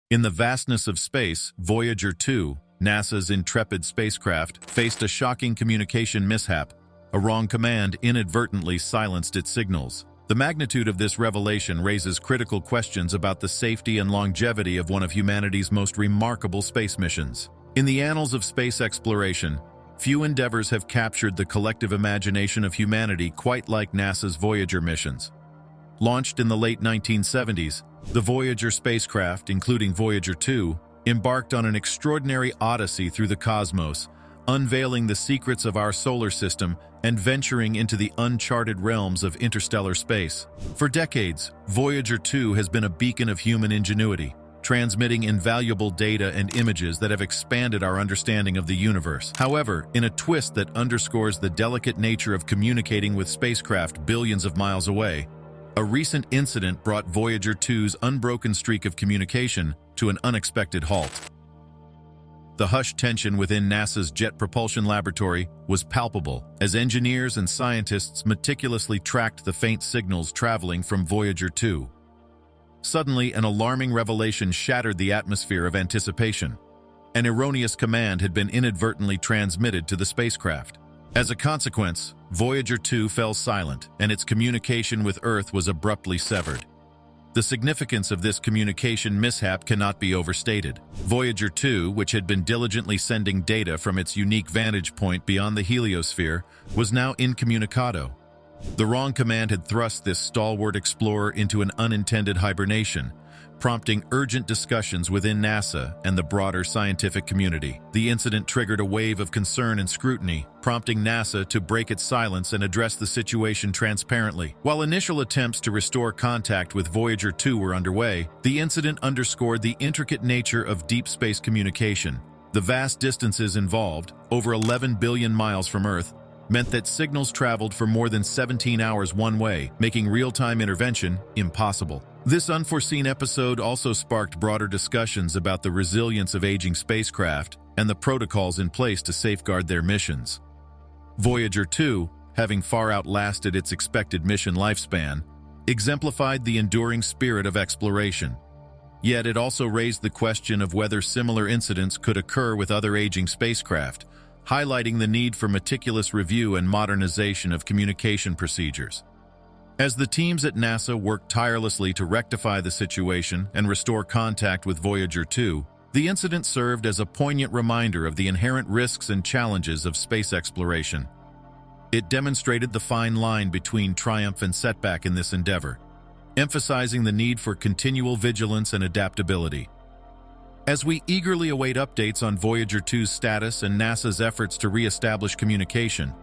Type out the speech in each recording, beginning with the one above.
In the vastness of space, Voyager 2, NASA's intrepid spacecraft, faced a shocking communication mishap. A wrong command inadvertently silenced its signals. The magnitude of this revelation raises critical questions about the safety and longevity of one of humanity's most remarkable space missions. In the annals of space exploration, few endeavors have captured the collective imagination of humanity quite like NASA's Voyager missions. Launched in the late 1970s, the Voyager spacecraft, including Voyager 2, embarked on an extraordinary odyssey through the cosmos, unveiling the secrets of our solar system and venturing into the uncharted realms of interstellar space. For decades, Voyager 2 has been a beacon of human ingenuity, transmitting invaluable data and images that have expanded our understanding of the universe. However, in a twist that underscores the delicate nature of communicating with spacecraft billions of miles away, a recent incident brought Voyager 2's unbroken streak of communication to an unexpected halt. The hushed tension within NASA's Jet Propulsion Laboratory was palpable as engineers and scientists meticulously tracked the faint signals traveling from Voyager 2. Suddenly, an alarming revelation shattered the atmosphere of anticipation. An erroneous command had been inadvertently transmitted to the spacecraft. As a consequence, Voyager 2 fell silent, and its communication with Earth was abruptly severed. The significance of this communication mishap cannot be overstated. Voyager 2, which had been diligently sending data from its unique vantage point beyond the heliosphere, was now incommunicado. The wrong command had thrust this stalwart explorer into an unintended hibernation, prompting urgent discussions within NASA and the broader scientific community. The incident triggered a wave of concern and scrutiny, prompting NASA to break its silence and address the situation transparently. While initial attempts to restore contact with Voyager 2 were underway, the incident underscored the intricate nature of deep space communication. The vast distances involved, over 11 billion miles from Earth, meant that signals traveled for more than 17 hours one way, making real-time intervention impossible. This unforeseen episode also sparked broader discussions about the resilience of aging spacecraft and the protocols in place to safeguard their missions. Voyager 2, having far outlasted its expected mission lifespan, exemplified the enduring spirit of exploration. Yet it also raised the question of whether similar incidents could occur with other aging spacecraft, highlighting the need for meticulous review and modernization of communication procedures. As the teams at NASA worked tirelessly to rectify the situation and restore contact with Voyager 2, the incident served as a poignant reminder of the inherent risks and challenges of space exploration. It demonstrated the fine line between triumph and setback in this endeavor, emphasizing the need for continual vigilance and adaptability. As we eagerly await updates on Voyager 2's status and NASA's efforts to re-establish communication,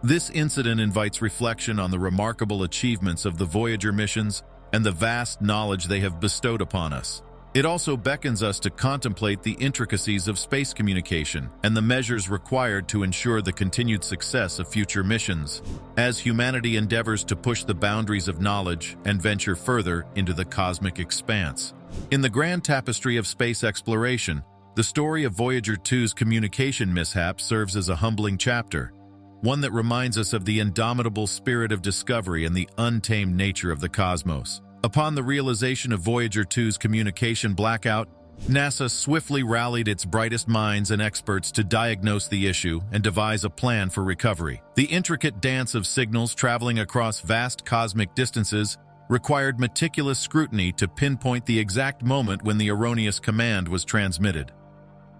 this incident invites reflection on the remarkable achievements of the Voyager missions and the vast knowledge they have bestowed upon us. It also beckons us to contemplate the intricacies of space communication and the measures required to ensure the continued success of future missions, as humanity endeavors to push the boundaries of knowledge and venture further into the cosmic expanse. In the grand tapestry of space exploration, the story of Voyager 2's communication mishap serves as a humbling chapter, one that reminds us of the indomitable spirit of discovery and the untamed nature of the cosmos. Upon the realization of Voyager 2's communication blackout, NASA swiftly rallied its brightest minds and experts to diagnose the issue and devise a plan for recovery. The intricate dance of signals traveling across vast cosmic distances required meticulous scrutiny to pinpoint the exact moment when the erroneous command was transmitted.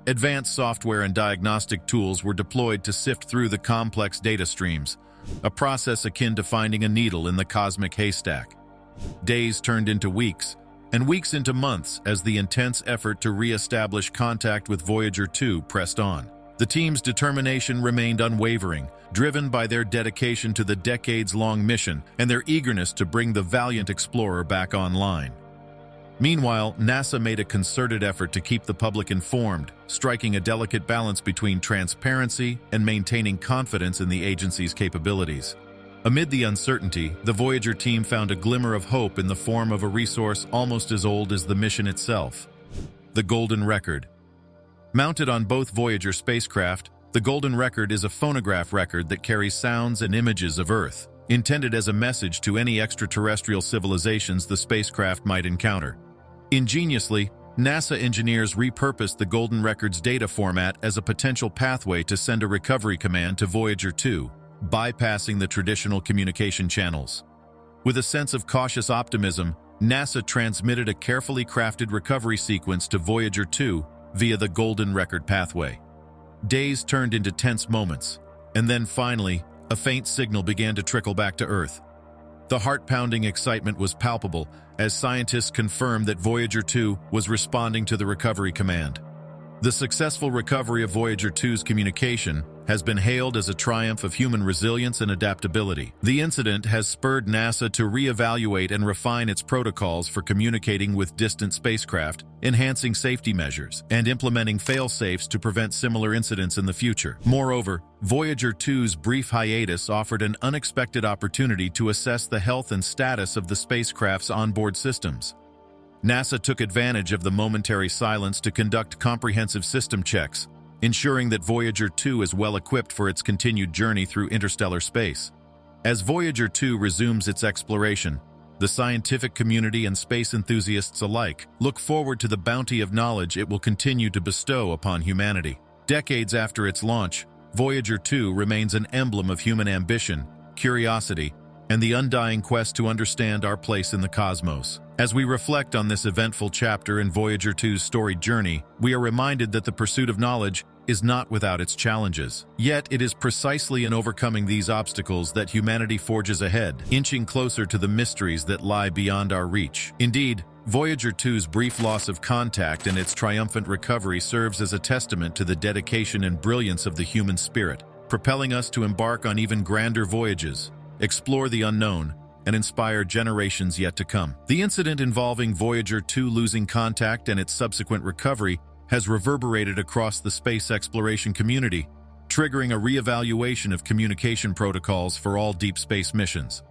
Advanced software and diagnostic tools were deployed to sift through the complex data streams, a process akin to finding a needle in the cosmic haystack. Days turned into weeks, and weeks into months as the intense effort to re-establish contact with Voyager 2 pressed on. The team's determination remained unwavering, driven by their dedication to the decades-long mission and their eagerness to bring the valiant explorer back online. Meanwhile, NASA made a concerted effort to keep the public informed, striking a delicate balance between transparency and maintaining confidence in the agency's capabilities. Amid the uncertainty, the Voyager team found a glimmer of hope in the form of a resource almost as old as the mission itself: the Golden Record. Mounted on both Voyager spacecraft, the Golden Record is a phonograph record that carries sounds and images of Earth, intended as a message to any extraterrestrial civilizations the spacecraft might encounter. Ingeniously, NASA engineers repurposed the Golden Record's data format as a potential pathway to send a recovery command to Voyager 2, bypassing the traditional communication channels. With a sense of cautious optimism, NASA transmitted a carefully crafted recovery sequence to Voyager 2 via the Golden Record pathway. Days turned into tense moments, and then finally, a faint signal began to trickle back to Earth. The heart-pounding excitement was palpable as scientists confirmed that Voyager 2 was responding to the recovery command. The successful recovery of Voyager 2's communication has been hailed as a triumph of human resilience and adaptability. The incident has spurred NASA to reevaluate and refine its protocols for communicating with distant spacecraft, enhancing safety measures, and implementing fail-safes to prevent similar incidents in the future. Moreover, Voyager 2's brief hiatus offered an unexpected opportunity to assess the health and status of the spacecraft's onboard systems. NASA took advantage of the momentary silence to conduct comprehensive system checks, ensuring that Voyager 2 is well equipped for its continued journey through interstellar space. As Voyager 2 resumes its exploration, the scientific community and space enthusiasts alike look forward to the bounty of knowledge it will continue to bestow upon humanity. Decades after its launch, Voyager 2 remains an emblem of human ambition, curiosity, and the undying quest to understand our place in the cosmos. As we reflect on this eventful chapter in Voyager 2's storied journey, we are reminded that the pursuit of knowledge is not without its challenges. Yet it is precisely in overcoming these obstacles that humanity forges ahead, inching closer to the mysteries that lie beyond our reach. Indeed, Voyager 2's brief loss of contact and its triumphant recovery serves as a testament to the dedication and brilliance of the human spirit, propelling us to embark on even grander voyages, explore the unknown, and inspire generations yet to come. The incident involving Voyager 2 losing contact and its subsequent recovery has reverberated across the space exploration community, triggering a reevaluation of communication protocols for all deep space missions.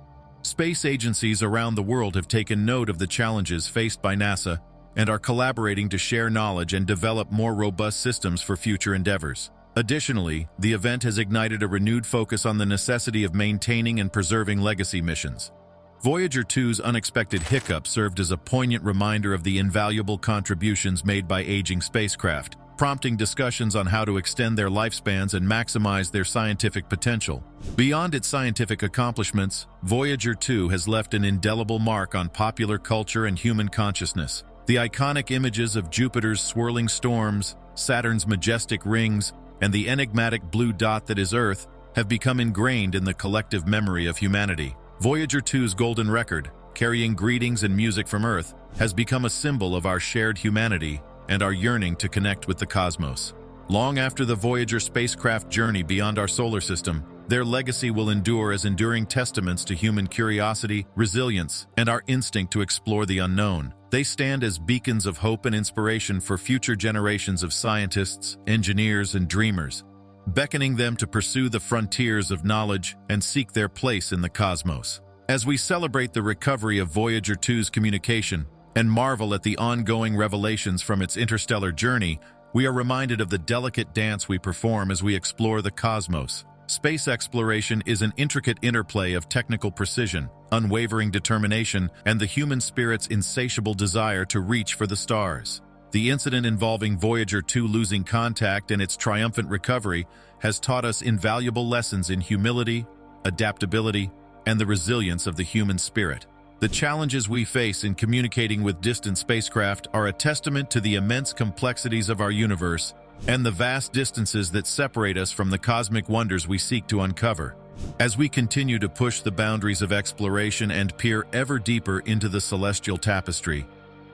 Space agencies around the world have taken note of the challenges faced by NASA and are collaborating to share knowledge and develop more robust systems for future endeavors. Additionally, the event has ignited a renewed focus on the necessity of maintaining and preserving legacy missions. Voyager 2's unexpected hiccup served as a poignant reminder of the invaluable contributions made by aging spacecraft, prompting discussions on how to extend their lifespans and maximize their scientific potential. Beyond its scientific accomplishments, Voyager 2 has left an indelible mark on popular culture and human consciousness. The iconic images of Jupiter's swirling storms, Saturn's majestic rings, and the enigmatic blue dot that is Earth have become ingrained in the collective memory of humanity. Voyager 2's Golden Record, carrying greetings and music from Earth, has become a symbol of our shared humanity and our yearning to connect with the cosmos. Long after the Voyager spacecraft journey beyond our solar system, their legacy will endure as enduring testaments to human curiosity, resilience, and our instinct to explore the unknown. They stand as beacons of hope and inspiration for future generations of scientists, engineers, and dreamers, beckoning them to pursue the frontiers of knowledge and seek their place in the cosmos. As we celebrate the recovery of Voyager 2's communication and marvel at the ongoing revelations from its interstellar journey, we are reminded of the delicate dance we perform as we explore the cosmos. Space exploration is an intricate interplay of technical precision, unwavering determination, and the human spirit's insatiable desire to reach for the stars. The incident involving Voyager 2 losing contact and its triumphant recovery has taught us invaluable lessons in humility, adaptability, and the resilience of the human spirit. The challenges we face in communicating with distant spacecraft are a testament to the immense complexities of our universe and the vast distances that separate us from the cosmic wonders we seek to uncover. As we continue to push the boundaries of exploration and peer ever deeper into the celestial tapestry,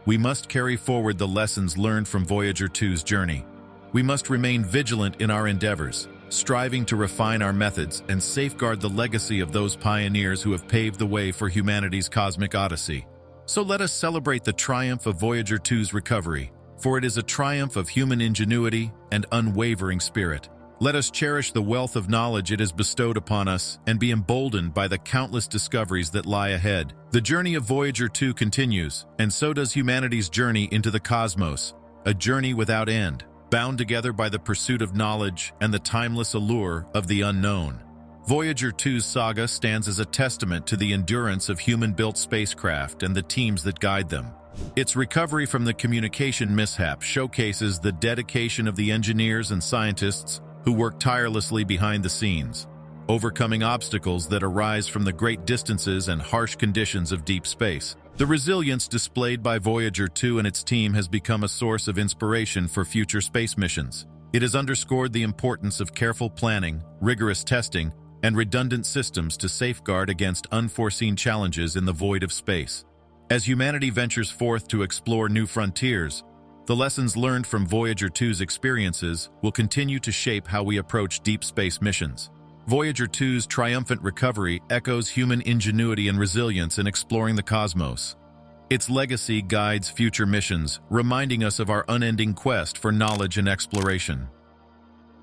we must carry forward the lessons learned from Voyager 2's journey. We must remain vigilant in our endeavors, striving to refine our methods and safeguard the legacy of those pioneers who have paved the way for humanity's cosmic odyssey. So let us celebrate the triumph of Voyager 2's recovery, for it is a triumph of human ingenuity and unwavering spirit. Let us cherish the wealth of knowledge it has bestowed upon us and be emboldened by the countless discoveries that lie ahead. The journey of Voyager 2 continues, and so does humanity's journey into the cosmos, a journey without end, bound together by the pursuit of knowledge and the timeless allure of the unknown. Voyager 2's saga stands as a testament to the endurance of human-built spacecraft and the teams that guide them. Its recovery from the communication mishap showcases the dedication of the engineers and scientists who work tirelessly behind the scenes, overcoming obstacles that arise from the great distances and harsh conditions of deep space. The resilience displayed by Voyager 2 and its team has become a source of inspiration for future space missions. It has underscored the importance of careful planning, rigorous testing, and redundant systems to safeguard against unforeseen challenges in the void of space. As humanity ventures forth to explore new frontiers, the lessons learned from Voyager 2's experiences will continue to shape how we approach deep space missions. Voyager 2's triumphant recovery echoes human ingenuity and resilience in exploring the cosmos. Its legacy guides future missions, reminding us of our unending quest for knowledge and exploration.